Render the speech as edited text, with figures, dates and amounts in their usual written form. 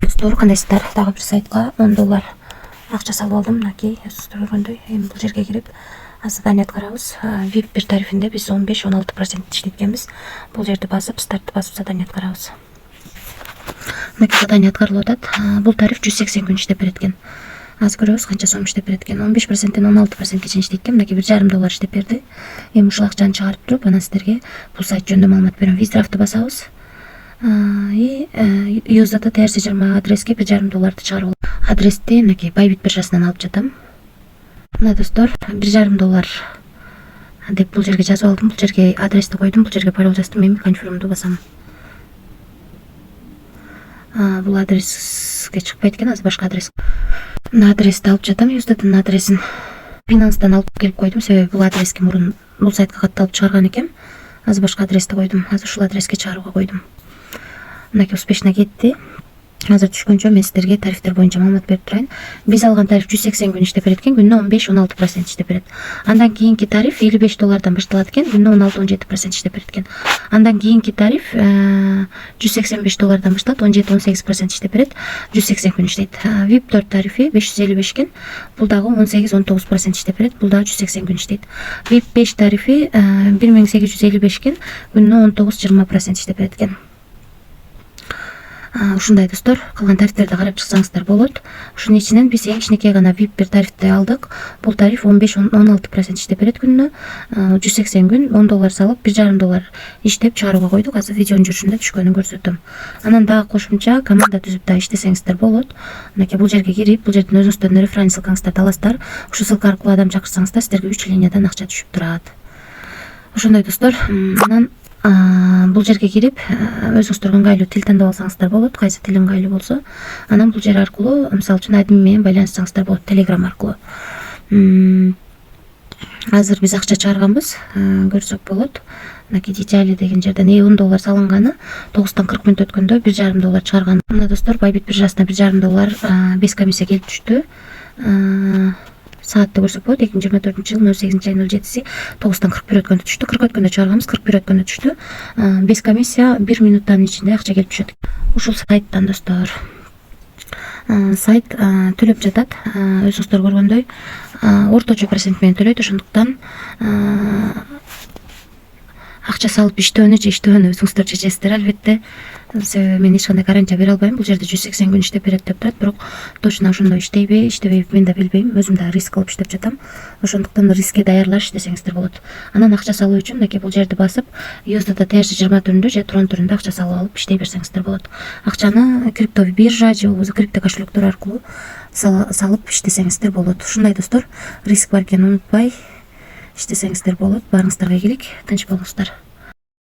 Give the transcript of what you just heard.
Достор, кандайсыздар? Дагы бир сайтка $10 акча салып алдым. Мынакей, сиздер көргөндөй, эми бул жерге кирип задание аткарабыз. VIP 1 тарифинде биз 15-16% иштеткенбиз. Бул жерди басып, стартты басып задание аткарабыз. Мынакей задание аткарылып атат. Бул тариф 180 күн иштеп берет экен. Азыр көрөбүз канча сом иштеп берет экен. 15%тен 16%ке чейин иштейт экен. Мынакей $1,5 иштеп берди. Эми ушул акчаны чыгарып туруп, анан сиздерге бул сайт жөнүндө маалымат берем. Виздрафтты басабыз. И юздата TRC20 адреске $1,5 чыгарып алып. Адрести мынакей Байбит биржасынан алып жатам. Мына достор, $1,5 деп бул жерге жазып алдым. Бул жерге адрести койдум, бул жерге пароль жаздым. Эми конфирмду басам. Бул адреске чыкпайт экен, азыр башка адрес. Мына адрести алып жатам, юздатын адресин. Binance'дан алып келип койдум, себеби бул адреске мурун бул сайтка катталып чыгарган экен. Азыр башка адрести койдум. Азыр ушул адреске чыгарууга койдум. Мынакей успешно кетти. Азыр түшкөнчө мен сиздерге тарифтер боюнча маалымат берип турайын. Биз алган тариф 180 күн иштеп берет экен, күнүнө 15-16% иштеп берет. Андан кийинки тариф $55 башталат экен, күнүнө 16-17% иштеп берет экен. Андан кийинки тариф $185 башталат, 17-18% иштеп берет, 180 күн иштейт. VIP 4 тарифи 555 экен, бул дагы 18-19% иштеп берет, бул дагы 180 күн иштейт. VIP 5 тарифи 1855 экен, күнүнө 19-20% иштеп берет экен. Ушундай достор, калган тарифтерди карап чыксаңыздар болот. Ушунун ичинен биз эң кичинекей гана VIP 1 тарифти алдык. Бул тариф 15-16% иштеп берет күнүнө, 180 күн, $10 салып, $1,5 иштеп чыгарууга койдук. Азыр видеонун жүрүшүндө түшкөнүн көрсөтөм. Анан дагы кошумча команда түзүп да иштесеңиздер болот. Мынакей бул жерге кирип, бул жерден өзүңүздөрдүн референс ссылкаңыздарды аласыздар. Ушул ссылка аркылуу адам чакырсаңыздар, сиздерге 3 линиядан акча түшүп турат. Ошондой достор. Анан бул жерге кирип, өзүңүздөргө ыңгайлуу тил тандап алсаңыздар болот, кайсы тил ыңгайлуу болсо. Анан бул жер аркылуу, мисалы үчүн админ менен байланышсаңыздар болот, Telegram аркылуу. Азыр биз акча чыгарганбыз, көрсөк болот. Мынакей детали деген жерден $10 салынганы, 9-тан 40 мүнөт өткөндө $1,5 чыгарган. Мына достор, Байбит биржасына $1,5 без комиссия келип түштү. Саатты көрсөк болот, 2024-жылдын 08-07-си 9-тан 41 өткөндө түштү. 40 өткөндө чыгарганбыз, 41 өткөндө түштү. Без комиссия 1 мүнөттүн ичинде акча келип түшөт. Ушул сайттан достор. Сайт төлөп жатат. Өзүңүздөр көргөндөй, орточо процент менен төлөйт, ошондуктан акча салып иштөөнү же иштөбөөнү өзүңүздөр чечесиздер албетте. Себеби мен эч кандай гарантия бере албайм. Бул жерде 180 күн иштеп берет деп турат, бирок точно ошондой иштейби, иштебейби мен да билбейм. Өзүм да риск алып иштеп жатам. Ошондуктан рискке даярлаш десеңиздер болот. Анан акча салуу үчүн мынакей бул жерди басып, USDT TRC20 түрүндө же Tron түрүндө акча салып алып иштей берсеңиздер болот. Акчаны крипто биржа же болбосо крипто кошелектер аркылуу салып иштесеңиздер болот. Ушундай достор, риск бар экенин унутпай иштесеңиздер болот. Баарыңыздарга ийгилик, тынч болуңуздар.